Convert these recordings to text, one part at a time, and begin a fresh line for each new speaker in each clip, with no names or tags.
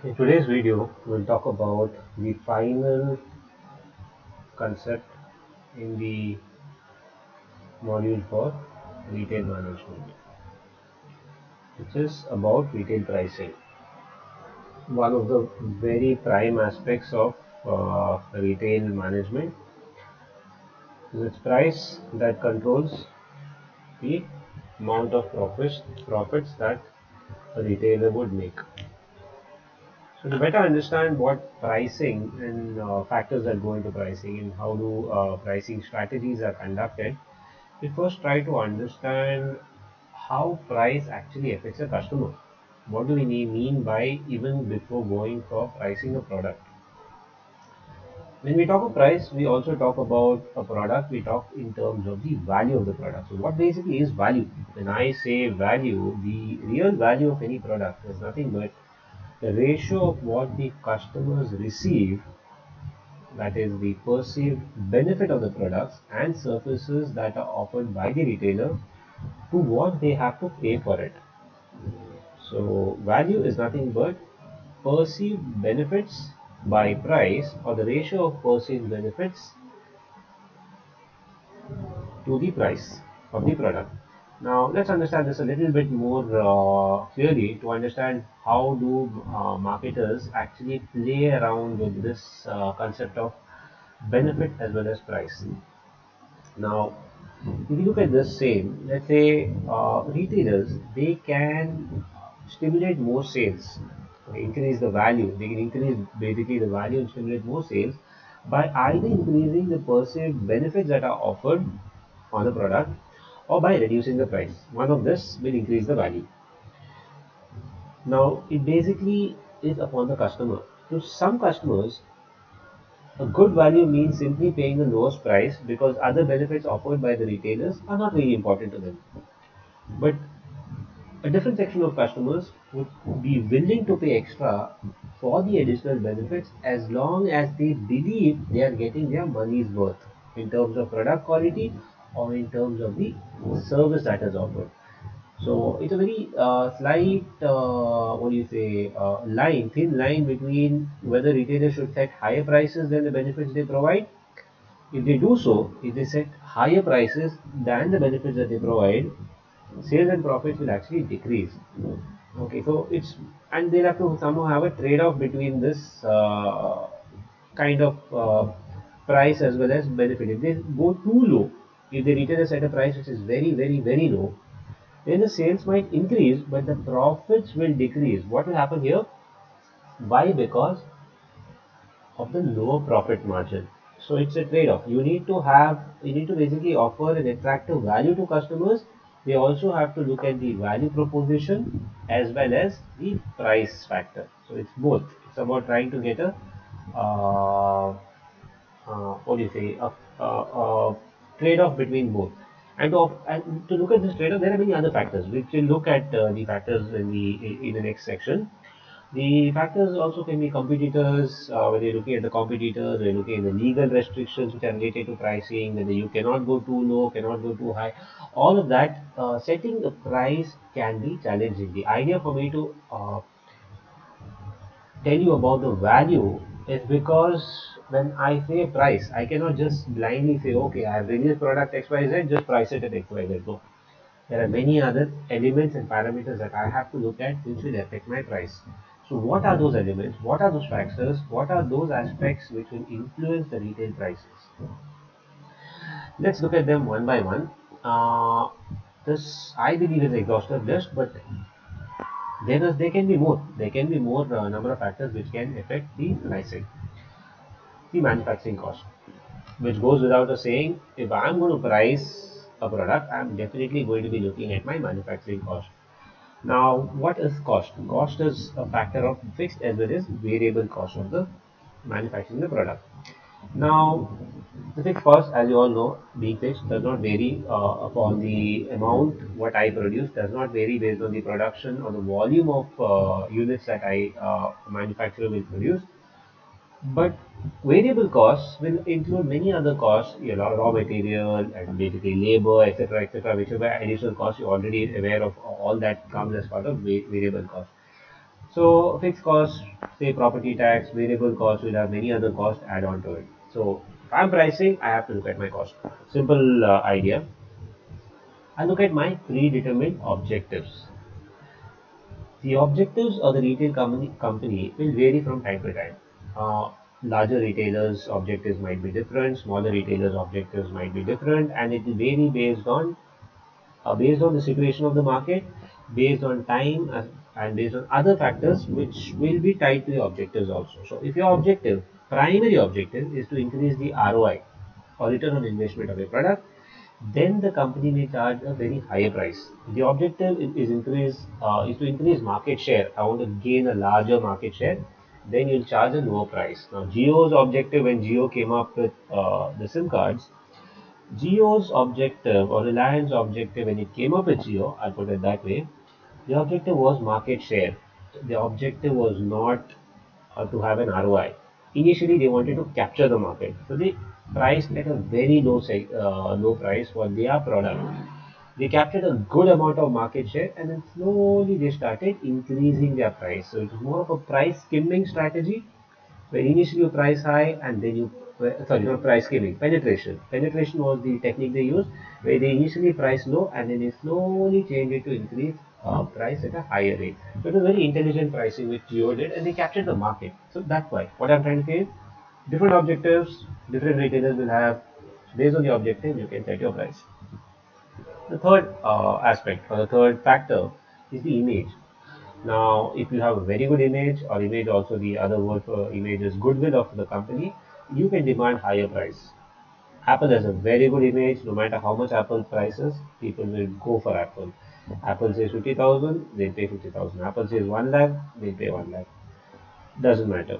In today's video, we'll talk about the final concept in the module for retail management, which is about retail pricing. One of the very prime aspects of retail management is its price that controls the amount of profits that a retailer would make. So to better understand what pricing and factors that go into pricing and how do pricing strategies are conducted, we first try to understand how price actually affects a customer. What do we mean by even before going for pricing a product? When we talk of price, we also talk about a product, we talk in terms of the value of the product. So, what basically is value? When I say value, the real value of any product is nothing but the ratio of what the customers receive, that is the perceived benefit of the products and services that are offered by the retailer, to what they have to pay for it. So value is nothing but perceived benefits by price, or the ratio of perceived benefits to the price of the product. Now let's understand this a little bit more clearly to understand how do marketers actually play around with this concept of benefit as well as price. Now, if you look at this same, let's say retailers, they can stimulate more sales, increase the value. They can increase basically the value and stimulate more sales by either increasing the perceived benefits that are offered on the product or by reducing the price. One of this will increase the value. Now, it basically is upon the customer. To some customers, a good value means simply paying the lowest price because other benefits offered by the retailers are not very important to them. But a different section of customers would be willing to pay extra for the additional benefits as long as they believe they are getting their money's worth in terms of product quality or in terms of the service that is offered. So it's a very slight, what do you say, thin line between whether retailers should set higher prices than the benefits they provide. If they do so, if they set higher prices than the benefits that they provide, sales and profits will actually decrease. Okay, so it's, and they'll have to somehow have a trade-off between this kind of price as well as benefit. If they go too low, if the retailer set a price which is very low, then the sales might increase, but the profits will decrease. What will happen here? Why? Because of the lower profit margin. So it's a trade-off. You need to basically offer an attractive value to customers. They also have to look at the value proposition as well as the price factor. So it's both. It's about trying to get a what do you say, a trade-off between both. And to look at this trade-off, there are many other factors. We will look at the factors in the next section. The factors also can be competitors, whether you're looking at the competitors, or you're looking at the legal restrictions which are related to pricing, whether you cannot go too low, cannot go too high. All of that, setting the price can be challenging. The idea for me to tell you about the value is because when I say price, I cannot just blindly say, okay, I have released product XYZ, just price it at XYZ. No. There are many other elements and parameters that I have to look at which will affect my price. So what are those elements? What are those factors? What are those aspects which will influence the retail prices? Let's look at them one by one. This I believe is exhaustive list, but there can be more. There can be more number of factors which can affect the pricing. The manufacturing cost, which goes without a saying. If I'm going to price a product, I'm definitely going to be looking at my manufacturing cost. Now, what is cost? Cost is a factor of fixed as well as variable cost of the manufacturing the product. Now, the fixed cost, as you all know, being fixed does not vary upon the amount what I produce, does not vary based on the production or the volume of units that I manufacturer will produce. But variable costs will include many other costs, raw material and basically labor, etc., whichever additional costs you're already aware of. All that comes as part of variable cost. So fixed cost, say property tax, variable cost will have many other costs add on to it. So if I'm pricing, I have to look at my cost. Simple idea. I look at my predetermined objectives. The objectives of the retail company will vary from time to time. Larger retailers' objectives might be different, smaller retailers' objectives might be different, and it will vary based on the situation of the market, based on time, and based on other factors which will be tied to your objectives also. So, if your primary objective, is to increase the ROI or return on investment of your product, then the company may charge a very higher price. The objective is to increase market share. I want to gain a larger market share. Then you'll charge a lower price. Now, Jio's objective when Jio came up with the SIM cards, Jio's objective or Reliance objective when it came up with Jio, I'll put it that way, the objective was market share. The objective was not to have an ROI. Initially, they wanted to capture the market, so they priced at a very low price for their product. They captured a good amount of market share, and then slowly they started increasing their price. So it was more of a price skimming strategy where initially you price high and then sorry, not price skimming, penetration. Penetration was the technique they used where they initially price low and then they slowly change it to increase price at a higher rate. So it was very intelligent pricing which Geo did and they captured the market. So that's why. What I'm trying to say is different objectives, different retailers will have, based on the objective, you can set your price. The third aspect or the third factor is the image. Now, if you have a very good image, or image also the other word for image is goodwill of the company, you can demand higher price. Apple has a very good image. No matter how much Apple prices, people will go for Apple. Apple says 50,000, they pay 50,000. Apple says 1 lakh, they pay 1 lakh. Doesn't matter.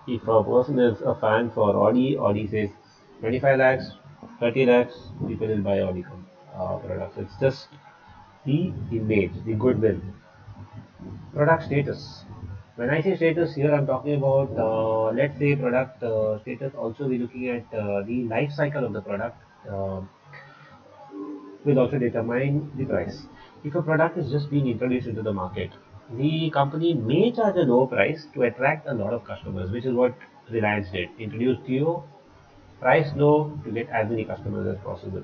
If a person is a fan for Audi, Audi says 25 lakhs, 30 lakhs, people will buy Audi products. It's just the image, the goodwill. Product status. When I say status here, I'm talking about, let's say, product status. Also, we're looking at the life cycle of the product. Will also determine the price. If a product is just being introduced into the market, the company may charge a low price to attract a lot of customers, which is what Reliance did. Introduced Jio, price low to get as many customers as possible.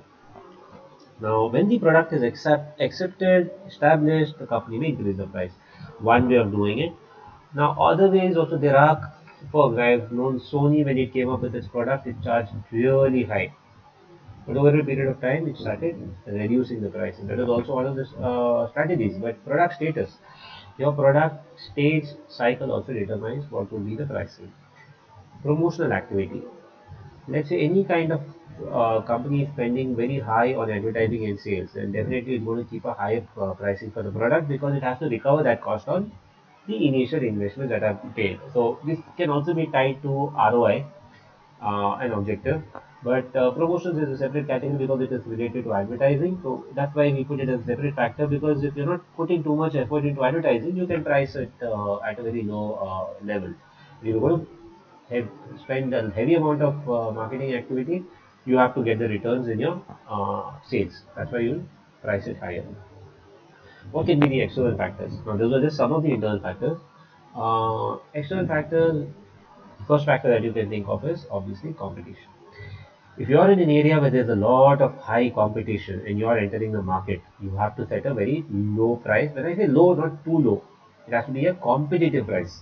Now, when the product is accepted, established, the company may increase the price. One way of doing it. Now, other ways also there are. For I've known Sony when it came up with its product, it charged really high. But over a period of time, it started reducing the price. And that is also one of the strategies. But product status, your product stage cycle also determines what will be the pricing. Promotional activity. Let's say any kind of company is spending very high on advertising and sales, and definitely it's going to keep a higher pricing for the product because it has to recover that cost on the initial investment that are paid. So this can also be tied to ROI, an objective. But promotions is a separate category because it is related to advertising. So that's why we put it as a separate factor because if you're not putting too much effort into advertising, you can price it at a very low level. If you're going to have, spend a heavy amount of marketing activity, you have to get the returns in your sales. That's why you price it higher. What can be the external factors? Now, those are just some of the internal factors. External factors, first factor that you can think of is obviously competition. If you are in an area where there's a lot of high competition and you are entering the market, you have to set a very low price. When I say low, not too low, it has to be a competitive price.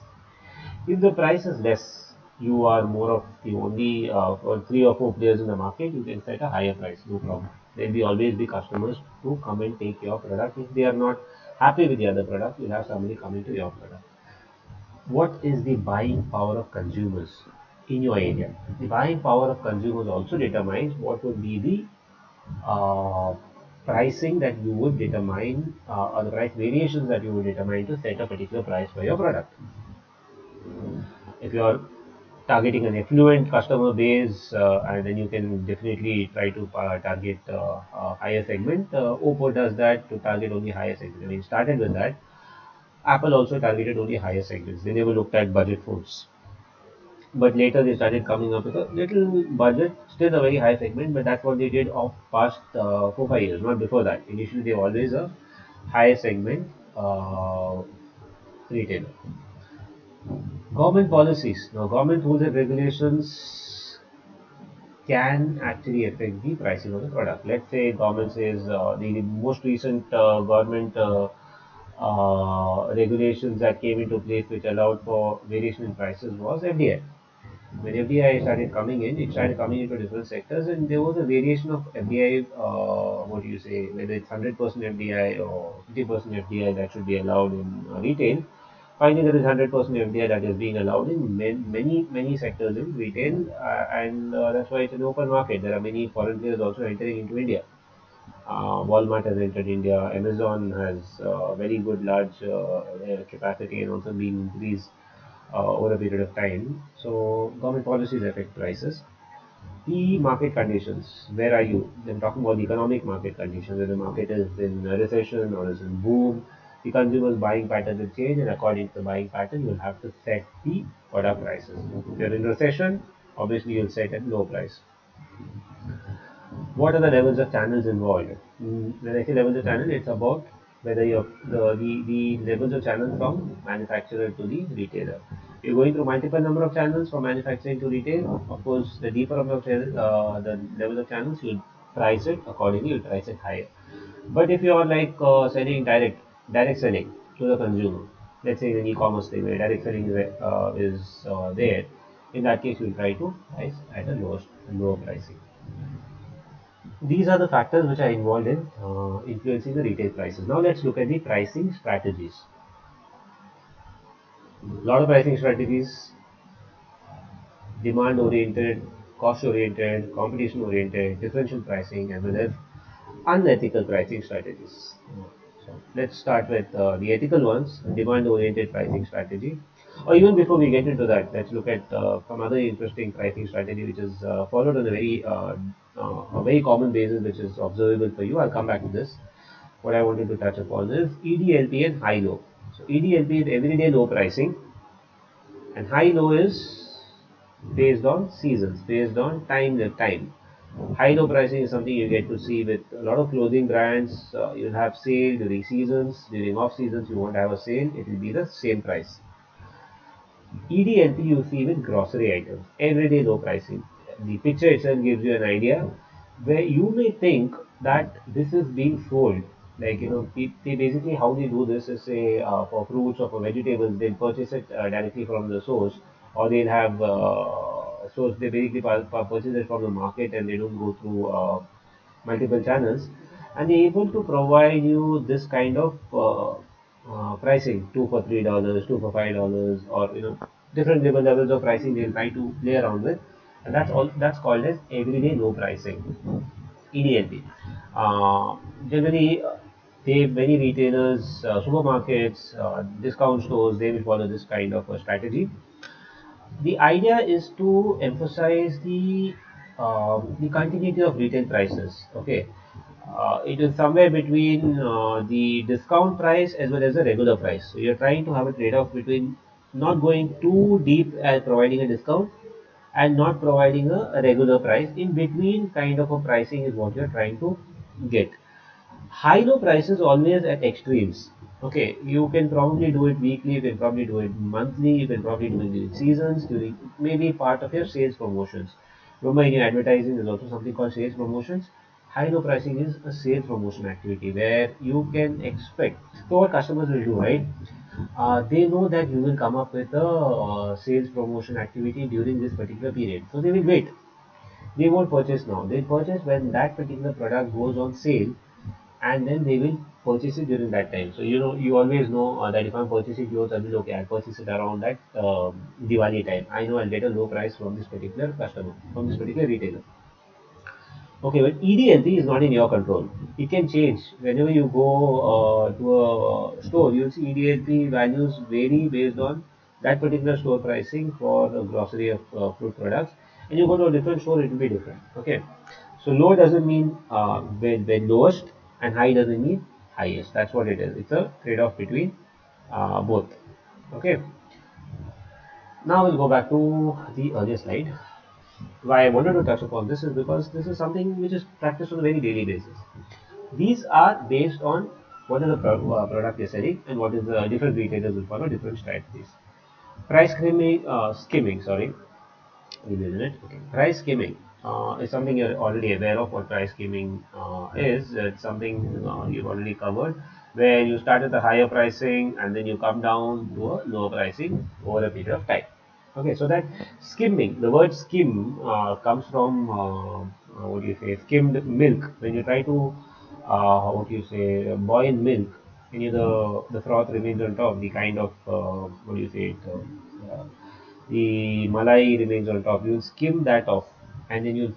If the price is less, you are more of the only or three or four players in the market, you can set a higher price, no problem. There will always be customers who come and take your product. If they are not happy with the other product, you'll have somebody coming to your product. What is the buying power of consumers in your area? The buying power of consumers also determines what would be the pricing that you would determine or the price variations that you would determine to set a particular price for your product. If you are targeting an affluent customer base, and then you can definitely try to target higher segment. Oppo does that to target only higher segment. I mean, started with that. Apple also targeted only higher segments. They never looked at budget phones. But later they started coming up with a little budget, still a very high segment, but that's what they did of past 4 5 years, not before that. Initially, they always a high segment retailer. Government policies. Now, government rules and regulations can actually affect the pricing of the product. Let's say government says the most recent government regulations that came into place which allowed for variation in prices was FDI. When FDI started coming in, it started coming into different sectors, and there was a variation of FDI. What do you say? Whether it's 100% FDI or 50% FDI that should be allowed in retail. Finally, there is 100% FDI that is being allowed in many sectors in retail, and that's why it's an open market. There are many foreign players also entering into India. Walmart has entered India. Amazon has very good large capacity and also being increased over a period of time. So government policies affect prices. The market conditions. Where are you? I'm talking about the economic market conditions. Whether the market is in a recession or is in boom, the consumer's buying pattern will change, and according to the buying pattern, you'll have to set the product prices. If you're in recession, obviously you'll set at low price. What are the levels of channels involved? When I say levels of channel, it's about whether you're the levels of channels from manufacturer to the retailer. You're going through multiple number of channels from manufacturing to retail. Of course, the deeper of the level of channels, you'll price it accordingly. You'll price it higher. But if you're like selling direct selling to the consumer, let's say in an e-commerce thing where direct selling is there, in that case, you'll try to price at a lower pricing. These are the factors which are involved in influencing the retail prices. Now let's look at the pricing strategies. A lot of pricing strategies: demand oriented, cost oriented, competition oriented, differential pricing, as well as unethical pricing strategies. So let's start with the ethical ones: demand oriented pricing strategy. Or even before we get into that, let's look at some other interesting pricing strategy which is followed on a very common basis, which is observable for you. I'll come back to this. What I wanted to touch upon is EDLP and high-low. So EDLP is everyday low pricing, and high-low is based on seasons, based on time. High-low pricing is something you get to see with a lot of clothing brands. You'll have sale during seasons, during off seasons you won't have a sale. It will be the same price. EDLP you see with grocery items, everyday low pricing. The picture itself gives you an idea where you may think that this is being sold. Like, they basically, how they do this is, say, for fruits or for vegetables, they'll purchase it directly from the source, or they'll have source. They basically purchase it from the market, and they don't go through multiple channels, and they're able to provide you this kind of pricing: two for $3, two for $5, or different levels of pricing they'll try to play around with, and that's called as everyday low pricing, EDLP. Generally, they many retailers, supermarkets, discount stores, they will follow this kind of a strategy. The idea is to emphasize the continuity of retail prices. Okay, it is somewhere between the discount price as well as the regular price. So you're trying to have a trade-off between not going too deep at providing a discount and not providing a regular price. In between kind of a pricing is what you're trying to get. High-low prices always at extremes. Okay, you can probably do it weekly, you can probably do it monthly, you can probably do it during seasons, during maybe part of your sales promotions. Remember, in your advertising, there's also something called sales promotions. High-low pricing is a sales promotion activity where you can expect. So what customers will do, right? They know that you will come up with a sales promotion activity during this particular period, so they will wait. They won't purchase now. They purchase when that particular product goes on sale, and then they will purchase it during that time. So you always know that if I'm purchasing clothes, I will, okay, I'll purchase it around that Diwali time. I know I'll get a low price from this particular customer, from this particular retailer. Okay, but EDLP is not in your control. It can change whenever you go to a store. You'll see EDLP values vary based on that particular store pricing for a grocery of fruit products, and you go to a different store, it will be different. Okay, so low doesn't mean when lowest, and high doesn't mean highest. That's what it is. It's a trade-off between both. Okay. Now we'll go back to the earlier slide. Why I wanted to touch upon this is because this is something which is practiced on a very daily basis. These are based on what is the product you're selling, and what is the different retailers will follow different strategies. Price skimming, sorry, isn't it? Okay. Price skimming is something you're already aware of. What price skimming is, it's something you've already covered, where you start at the higher pricing and then you come down to a lower pricing over a period of time. Okay, so that skimming, the word skim comes from what do you say, skimmed milk. When you try to what do you say, boil milk, and the froth remains on top, the kind of what do you say, the malai remains on top. You will skim that off, and then you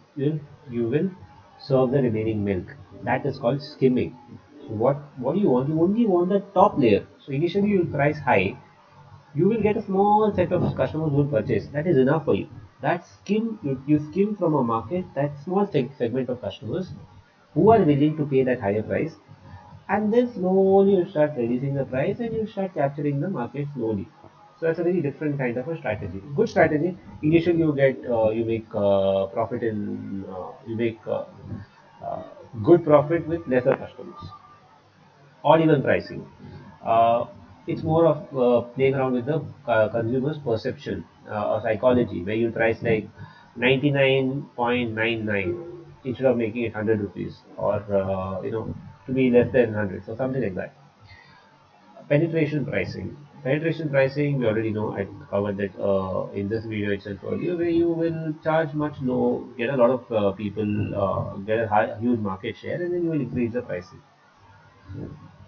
will serve the remaining milk. That is called skimming. So what do you want? You only want the top layer. So initially you will price high. You will get a small set of customers who will purchase. That is enough for you. That skim you skim from a market, that small segment of customers who are willing to pay that higher price, and then slowly you start reducing the price and you start capturing the market slowly. So that's a very different kind of a strategy. Good strategy. Initially, you make profit in you make uh, good profit with lesser customers or even pricing. Uh, it's more of playing around with the consumer's perception or psychology, where you price like 99.99 instead of making it 100 rupees, or to be less than 100, so something like that. Penetration pricing. Penetration pricing, we already know. I covered that in this video itself earlier, where you will charge much low, get a lot of people, get a huge market share, and then you will increase the pricing.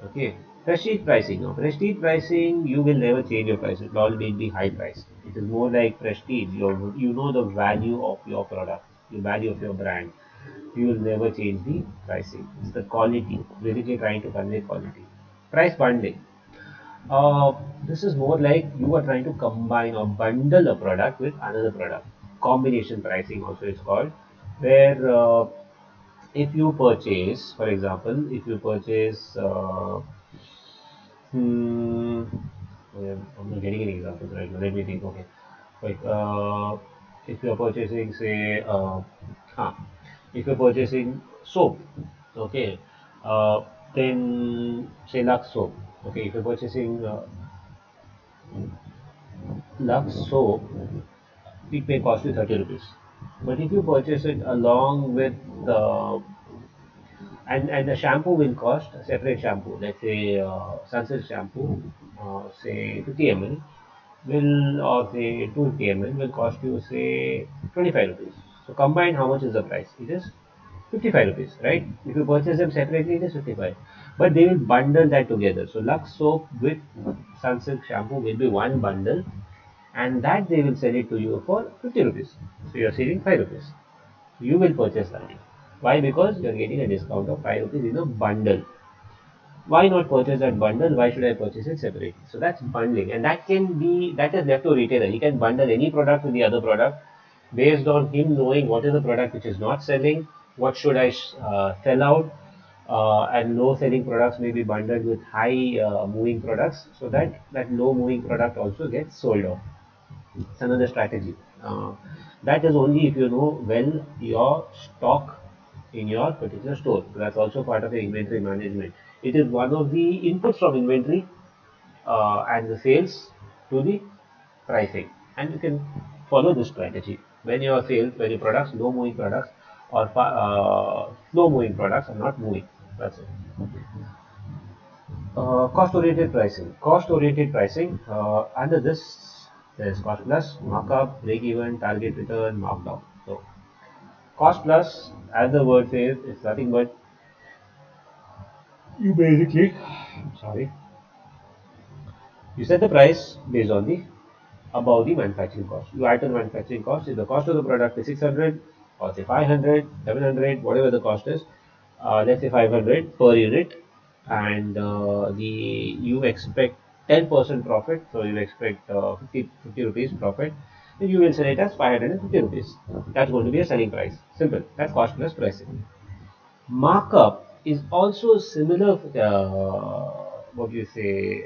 Okay. Prestige pricing. Now, prestige pricing, you will never change your price. It will always be high price. It is more like prestige. You know the value of your product, the value of your brand. You will never change the pricing. It's the quality. Basically, trying to convey quality. Price bundling. This is more like you are trying to combine or bundle a product with another product. Combination pricing also is called, where if you purchase, for example, if you purchase, hmm, I'm not getting any examples right now. Let me think. Okay, like if you are purchasing, say, huh, if you're purchasing soap, okay, uh, then say Lux soap. Okay, if you're purchasing Lux soap, it may cost you 30 rupees. But if you purchase it along with the and the shampoo will cost a separate shampoo. Let's say Sunsilk shampoo, say 50 ml, will or say 250 ml will cost you say 25 rupees. So combined, how much is the price? It is 55 rupees, right? If you purchase them separately, it is 55. But they will bundle that together. So Lux soap with Sunsilk shampoo will be one bundle, and that they will sell it to you for 50 rupees. So you are saving 5 rupees. You will purchase that. Why? Because you are getting a discount of 5 rupees in a bundle. Why not purchase that bundle? Why should I purchase it separately? So that's bundling, and that is left to retailer. He can bundle any product with the other product based on him knowing what is the product which is not selling, what should I sell out, and low selling products may be bundled with high moving products, so that that low moving product also gets sold off. It's another strategy. That is only if you know well your stock in your particular store. So that's also part of the inventory management. It is one of the inputs from inventory and the sales to the pricing. And you can follow this strategy. When your sales, when your products, low moving products or slow moving products are not moving. That's it. Cost-oriented pricing. Cost-oriented pricing. Under this, there is cost plus, markup, break-even, target return, markdown. So, cost plus, as the word says, is nothing but you basically, sorry, you set the price based on the above the manufacturing cost. You add to the manufacturing cost. If the cost of the product is 600, or say 500, 700, whatever the cost is, let's say 500 per unit, and you expect 10% profit, so you expect 50 rupees profit, then you will sell it as 550 rupees. That's going to be a selling price. Simple. That's cost plus pricing. Markup is also a similar, what do you say,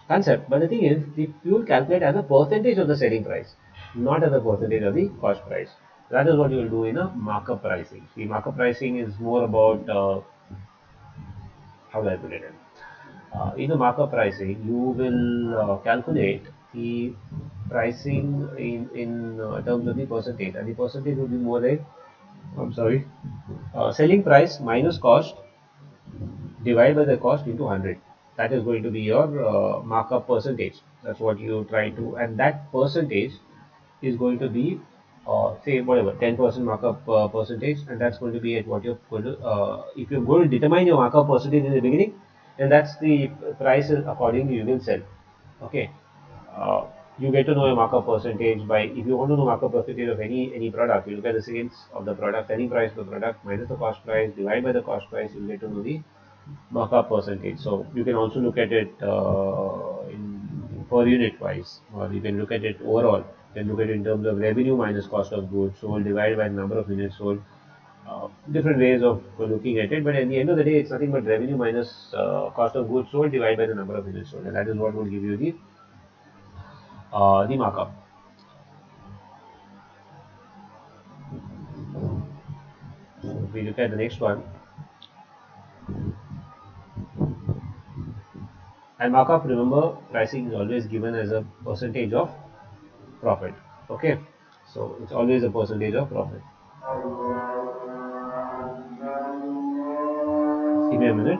concept. But the thing is, the fuel calculate as a percentage of the selling price, not as a percentage of the cost price. That is what you will do in a markup pricing. See, markup pricing is more about how do I put it in? In the markup pricing, you will calculate the pricing in terms of the percentage, and the percentage will be more like, I'm sorry, selling price minus cost divided by the cost into 100. That is going to be your markup percentage. That's what you try to, and that percentage is going to be say whatever 10% markup percentage, and that's going to be at what you're going to if you're going to determine your markup percentage in the beginning, then that's the price accordingly you will sell. Okay. uh, you get to know your markup percentage by, if you want to know markup percentage of any product, you look at the sales of the product, selling price of the product minus the cost price divided by the cost price, you get to know the markup percentage. So you can also look at it in per unit wise, or you can look at it overall. You can look at it in terms of revenue minus cost of goods sold divided by the number of units sold. Different ways of looking at it, but at the end of the day, it's nothing but revenue minus cost of goods sold divided by the number of units sold, and that is what will give you the markup. If we look at the next one, and markup, remember, pricing is always given as a percentage of profit. Okay, so it's always a percentage of profit. Give me a minute.